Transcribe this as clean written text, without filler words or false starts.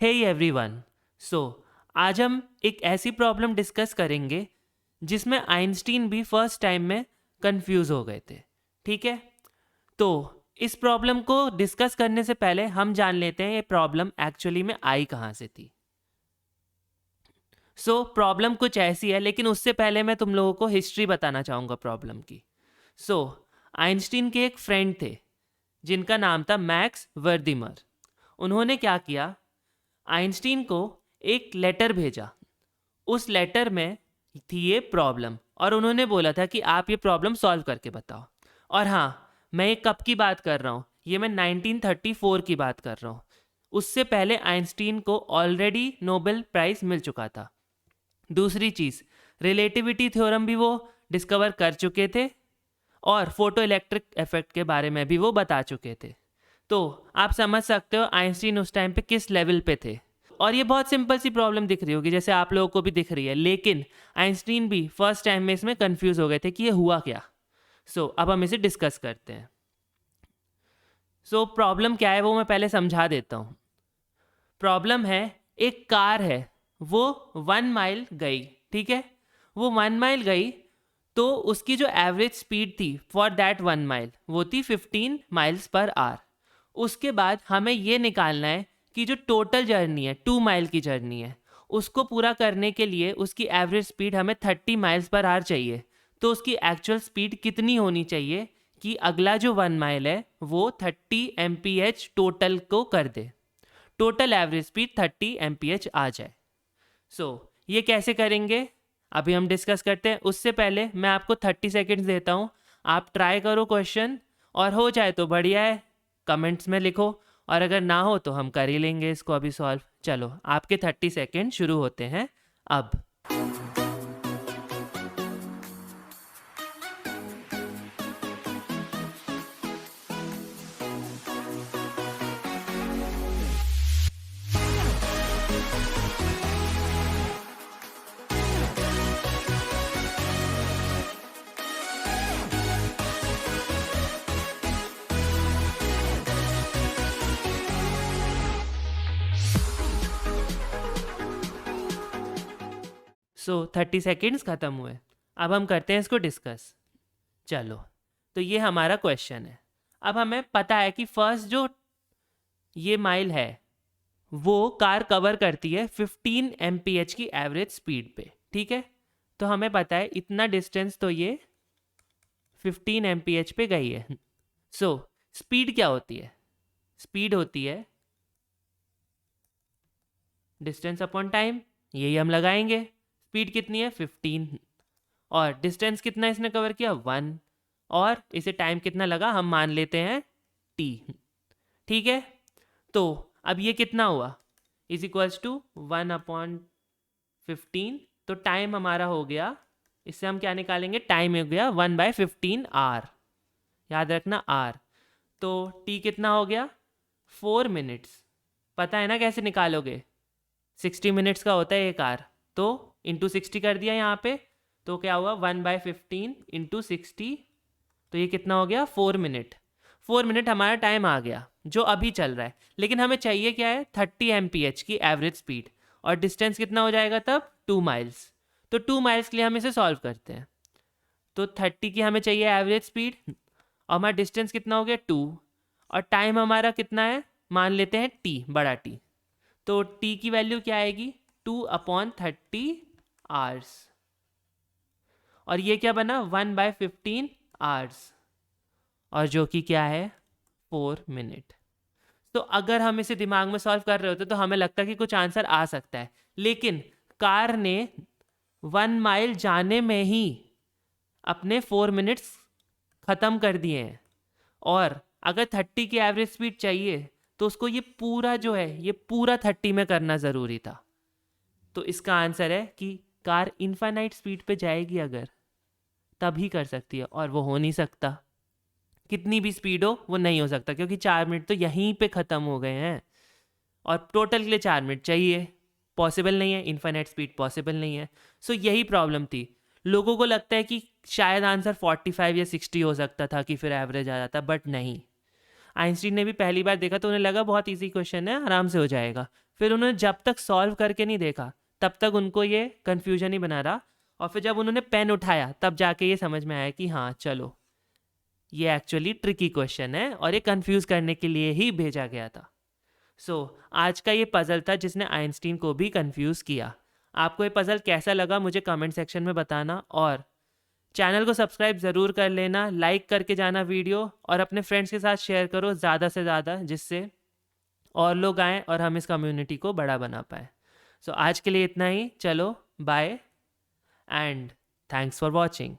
Hey everyone. सो आज हम एक ऐसी प्रॉब्लम डिस्कस करेंगे जिसमें आइंस्टीन भी फर्स्ट टाइम में कंफ्यूज हो गए थे। ठीक है, तो इस प्रॉब्लम को डिस्कस करने से पहले हम जान लेते हैं ये प्रॉब्लम एक्चुअली में आई कहाँ से थी। प्रॉब्लम कुछ ऐसी है, लेकिन उससे पहले मैं तुम लोगों को हिस्ट्री बताना चाहूँगा प्रॉब्लम की। आइंस्टीन के एक फ्रेंड थे जिनका नाम था मैक्स वर्दिमर। उन्होंने क्या किया, आइंस्टीन को एक लेटर भेजा। उस लेटर में थी ये प्रॉब्लम और उन्होंने बोला था कि आप ये प्रॉब्लम सॉल्व करके बताओ। और हाँ, मैं ये कब की बात कर रहा हूँ, ये मैं 1934 की बात कर रहा हूँ। उससे पहले आइंस्टीन को ऑलरेडी नोबेल प्राइज़ मिल चुका था। दूसरी चीज़, रिलेटिविटी थ्योरम भी वो डिस्कवर कर चुके थे और फोटो इलेक्ट्रिक इफेक्ट के बारे में भी वो बता चुके थे। तो आप समझ सकते हो आइंस्टीन उस टाइम पे किस लेवल पे थे। और ये बहुत सिंपल सी प्रॉब्लम दिख रही होगी, जैसे आप लोगों को भी दिख रही है, लेकिन आइंस्टीन भी फर्स्ट टाइम में इसमें कंफ्यूज हो गए थे कि ये हुआ क्या। अब हम इसे डिस्कस करते हैं। प्रॉब्लम क्या है वो मैं पहले समझा देता हूँ। प्रॉब्लम है, एक कार है, वो 1 माइल गई। ठीक है, वो 1 माइल गई तो उसकी जो एवरेज स्पीड थी फॉर दैट 1 माइल वो थी 15 माइल्स पर आवर। उसके बाद हमें ये निकालना है कि जो टोटल जर्नी है 2 माइल की जर्नी है, उसको पूरा करने के लिए उसकी एवरेज स्पीड हमें 30 माइल्स पर आवर चाहिए। तो उसकी एक्चुअल स्पीड कितनी होनी चाहिए कि अगला जो 1 माइल है वो 30 mph टोटल को कर दे, टोटल एवरेज स्पीड 30 mph आ जाए। ये कैसे करेंगे अभी हम डिस्कस करते हैं। उससे पहले मैं आपको 30 सेकेंड्स देता हूँ, आप ट्राई करो क्वेश्चन, और हो जाए तो बढ़िया है, कमेंट्स में लिखो, और अगर ना हो तो हम कर ही लेंगे इसको अभी सॉल्व। चलो, आपके 30 सेकेंड शुरू होते हैं अब। सो 30 सेकेंड्स ख़त्म हुए। अब हम करते हैं इसको डिस्कस। चलो, तो ये हमारा क्वेश्चन है। अब हमें पता है कि फर्स्ट जो ये माइल है वो कार कवर करती है 15 mph की एवरेज स्पीड पे। ठीक है, तो हमें पता है इतना डिस्टेंस तो ये 15 mph पे गई है। स्पीड क्या होती है? स्पीड होती है डिस्टेंस अपॉन टाइम, यही हम लगाएंगे। स्पीड कितनी है? 15, और डिस्टेंस कितना इसने कवर किया? 1, और इसे टाइम कितना लगा हम मान लेते हैं t। ठीक है, तो अब ये कितना हुआ? Is equals to 1/15। तो टाइम हमारा हो गया, इससे हम क्या निकालेंगे? टाइम हो गया 1/15 आर, याद रखना आर। तो t कितना हो गया? 4 मिनट्स। पता है ना कैसे निकालोगे? 60 मिनट्स का होता है एक आर, तो इंटू 60 कर दिया यहाँ पे, तो क्या हुआ? 1/15 इंटू 60, तो ये कितना हो गया? 4 मिनट। 4 मिनट हमारा टाइम आ गया जो अभी चल रहा है। लेकिन हमें चाहिए क्या है? 30 mph की एवरेज स्पीड, और डिस्टेंस कितना हो जाएगा तब? 2 माइल्स। तो 2 माइल्स के लिए हम इसे सॉल्व करते हैं। तो 30 की हमें चाहिए एवरेज स्पीड, और हमारा डिस्टेंस कितना हो गया? 2, और टाइम हमारा कितना है? मान लेते हैं t, बड़ा T। तो t की वैल्यू क्या आएगी? 2/30 आवर्स, और ये क्या बना? 1/15 आवर्स, और जो कि क्या है? 4 मिनट। तो अगर हम इसे दिमाग में सॉल्व कर रहे होते तो हमें लगता है कि कुछ आंसर आ सकता है, लेकिन कार ने 1 माइल जाने में ही अपने 4 मिनट्स ख़त्म कर दिए हैं, और अगर 30 की एवरेज स्पीड चाहिए तो उसको ये पूरा जो है ये पूरा 30 में करना ज़रूरी था। तो इसका आंसर है कि कार इनफाइनाइट स्पीड पे जाएगी अगर, तभी कर सकती है, और वो हो नहीं सकता। कितनी भी स्पीड हो वो नहीं हो सकता, क्योंकि 4 मिनट तो यहीं पे ख़त्म हो गए हैं, और टोटल के लिए 4 मिनट चाहिए, पॉसिबल नहीं है, इनफाइनाइट स्पीड पॉसिबल नहीं है। यही प्रॉब्लम थी। लोगों को लगता है कि शायद आंसर 45 या 60 हो सकता था कि फिर एवरेज आ जाता, बट नहीं। आइंस्टीन ने भी पहली बार देखा तो उन्हें लगा बहुत इजी क्वेश्चन है, आराम से हो जाएगा, फिर उन्होंने जब तक सॉल्व करके नहीं देखा तब तक उनको ये कन्फ्यूजन ही बना रहा, और फिर जब उन्होंने पेन उठाया तब जाके ये समझ में आया कि हाँ चलो ये एक्चुअली ट्रिकी क्वेश्चन है और ये कंफ्यूज करने के लिए ही भेजा गया था। सो आज का ये पज़ल था जिसने आइंस्टीन को भी कंफ्यूज किया। आपको ये पज़ल कैसा लगा मुझे कमेंट सेक्शन में बताना, और चैनल को सब्सक्राइब ज़रूर कर लेना, लाइक करके जाना वीडियो, और अपने फ्रेंड्स के साथ शेयर करो ज़्यादा से ज़्यादा, जिससे और लोग आएँ और हम इस कम्युनिटी को बड़ा बना पाए। सो आज के लिए इतना ही, चलो bye and thanks for watching.